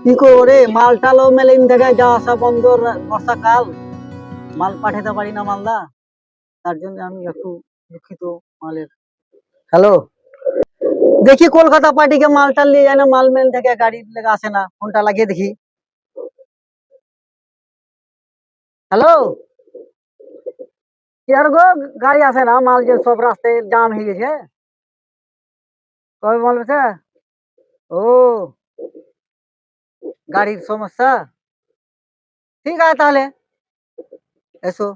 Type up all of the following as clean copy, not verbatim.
কি করে মালটালও মেলিন থেকে যাওয়া আসা বন্ধ, বর্ষাকাল মাল পাঠাতে পারি না মালদা, তার জন্য আমি একটু দুঃখিত মালের। হ্যালো, দেখি কলকাতা পার্টিকে মালটা নিয়ে যায় না, মাল মেল থেকে গাড়ি লেগে আসে না, ফোনটা লাগিয়ে দেখি। হ্যালো, কি আর গো, গাড়ি আসে না, মাল যে সব রাস্তায় জাম হয়ে গেছে। কবে মাল বেছে? ও, গাড়ির সমস্যা। ঠিক আছে তাহলে, এসো।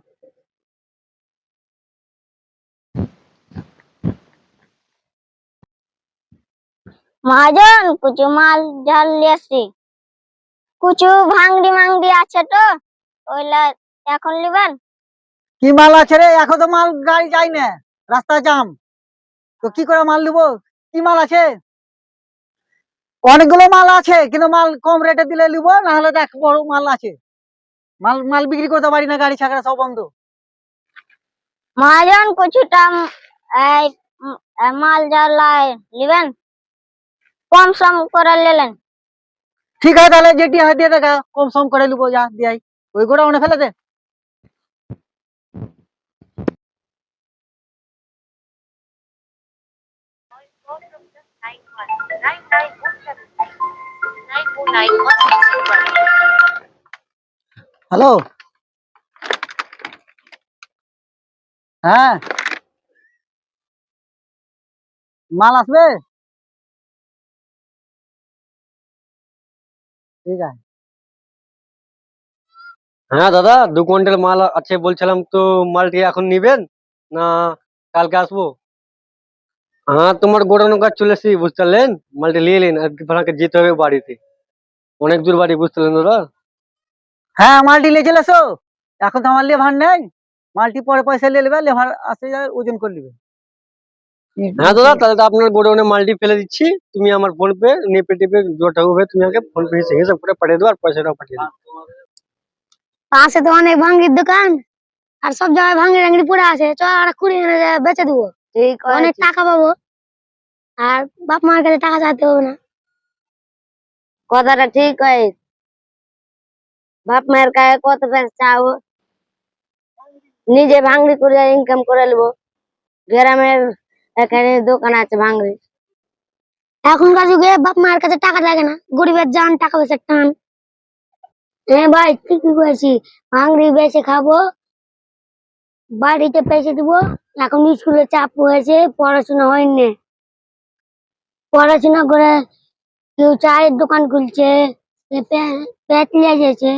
মহাজন কুচু মাল ঝাল লিয়েছি। কুচু ভাঙড়ি মাংড়ি আছে তো, ওইলা এখন লিবেন? কি মাল আছে রে? এখন তো মাল গাড়ি যায় না, রাস্তা জাম, তো কি করে মাল নিবো? কি মাল আছে? অনেকগুলো মাল আছে, কিন্তু মাল কম রেটে দিলে নিবো, না হলে দেখ বড় মাল আছে, মাল মাল বিক্রি করতে পারি না, গাড়ি ছাকড়া সব বন্ধ। মহাজন কুচুটা এই মাল ঝালাই লিবেন? কম সম করে নিলেন? ঠিক আছে তাহলে, যেটি হয় দিয়ে দেখা, কম সম করে নিবো, যা দিয়াই ওই গোটা মনে ফেলে দে। হ্যালো, হ্যাঁ, মাল আসবে? ঠিক আছে। হ্যাঁ দাদা, 2 কুইন্টাল মাল আছে বলছিলাম তো। মালটি এখন নিবেন না কালকে আসবো? হ্যাঁ, তোমার গোডাউন কাজ চলে এসেছি, বুঝতে পারলেন। মালটি নিয়ে নিন, আর আপনাকে যেতে হবে বাড়িতে, অনেক দূর বাড়ি, বুঝতে পারলেন দাদা। হ্যাঁ, মালটি নিয়ে চলে এসো। এখন তো আমার লেভার নেই, মালটি পরে পয়সা নিয়ে নেবে, লেভার আসে যায় ওজন করে নেবে। হ্যাঁ দাদা, তাহলে তো আপনার গোডাউনে মালটি ফেলে দিচ্ছি। তুমি আমার ফোন পে নেপে টেপে যটা হবে তুমি আমাকে ফোন পে হিসাব করে পাঠিয়ে দেবো, আর পয়সাটাও পাঠিয়ে দেবো। পাশে তো অনেক ভাঙড়ির দোকান, আর সব জায়গায় ভাঙড়ি টাঙড়ি পড়ে আছে, চ আর কুড়ি এনে বেচে দেবো, অনেক টাকা পাবো, আর বাপ মার কাছে টাকা চাইতে হবে না। কথাটা ঠিক হয়, বাপ মায়ের কাছে কত পয়সা চাও, নিজে ভাঙড়ি করে ইনকাম করে নেবো। গ্রামের এখানে দোকান আছে ভাঙড়ি। এখনকার যুগে বাপ মায়ের কাছে টাকা লাগে না, গরিবের জান টাকা পয়সা টান। হ্যাঁ ভাই, ঠিকই বলছি, ভাঙড়ি বেচে খাবো, বাড়িতে পয়সা দিবো। এখন স্কুলে চাপ হয়েছে, পড়াশোনা হয়নি, পড়াশোনা করে কেউ চায়ের দোকান খুলছে, পেট নিয়ে যাচ্ছে,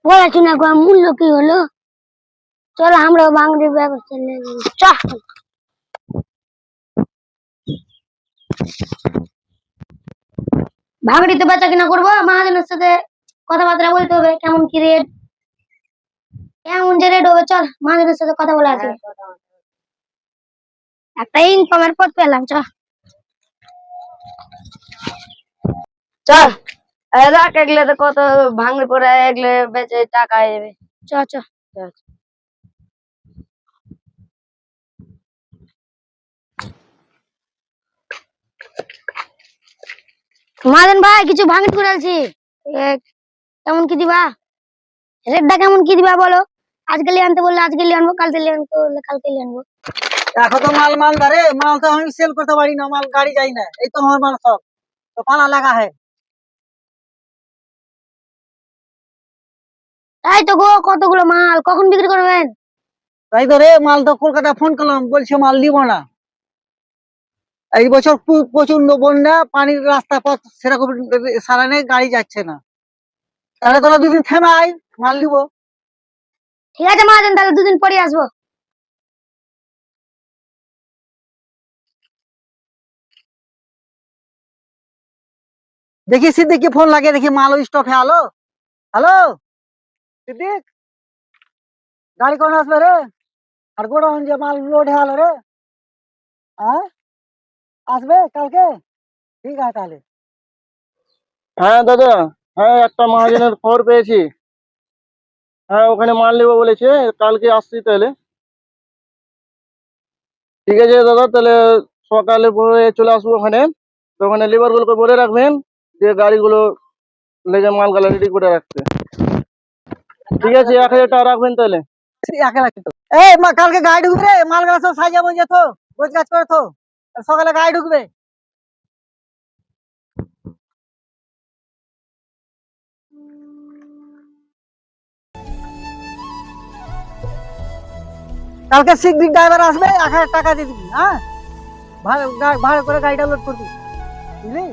পড়াশোনা করার মূল্য কি হলো? চলো আমরাও ভাঙড়ির ব্যবস্থা নিয়ে নিই। চল। ভাঙড়িতে বেচা কিনা করবো, মহাজনের সাথে কথাবার্তা বলতে হবে, কেমন কি রেট, কেমন যে রেট হবে। চল মহাজনের সাথে কথা বলে আসি, একটা ইনকামের পথ পেলাম। চল চল, রাখ, এগুলো তো কত ভাঙড়ি পরে এগুলো বেচে টাকা যাবে। চ চ চ। মহাজন ভাই, কিছু ভাঙড়ি করে আছি, কেমন কি দিবা? রেটটা কেমন কি দিবা বলো? আজকে লিয়ে আনতে বললে আজকে লিয়ে আনবো, কালকে লিয়ে আনতে বললে কালকে লিয়ে আনবো। এখন তো মাল মাল ধরে, মাল তো আমি সেল করতে পারি না, মাল গাড়ি যায় না, এই তো আমার মাল সব তো পালা লাগা है। তাই তো গো, কতগুলো মাল কখন বিক্রি করবেন? তাই তো রে, মাল তো কলকাতা ফোন করলাম, বলছে মাল নিব না। এই বছর প্রচন্ড বন্যা, পানির রাস্তা পথ সেরকম সারা নেই, গাড়ি যাচ্ছে না, তাহলে তোরা দুদিন থেমে আয়, মাল নিবো। ঠিক আছে মহাজন, তাহলে দুদিন পরে আসবো। দেখি সিদ্দিককে ফোন লাগিয়ে দেখি, মাল স্টক হে আলো। হ্যালো সিদ্দিক, গাড়ি কখন আসবে রে? আর গোডাউন যে মাল লোড হে আলো রে, হ্যাঁ আসবে কালকে? ঠিক আছে তাহলে। হ্যাঁ দাদা, হ্যাঁ একটা মহাজনের খবর পেয়েছি। হ্যাঁ, ওখানে মাল নেবো বলেছে, কালকে আসছি তাহলে। ঠিক আছে দাদা, তাহলে সকালে পরে চলে আসবো ওখানে। তো ওখানে লেবার গুলোকে বলে রাখবেন যে গাড়িগুলো লেগে মালগুলো রেডি করে রাখতে। ঠিক আছে, 1000 টাকা রাখবেন তাহলে। এই কালকে গাড়ি ঢুকবে রে, মালগুলো সব সাজিয়ে বুঝে তো গোছ গাছ করে তো, সকালে গাড়ি ঢুকবে। কালকে শিগগির ড্রাইভার আসবে, 1000 টাকা দিয়ে দিবি। হ্যাঁ, ভাড়া করে গাড়িটা লোড করবি, বুঝলি?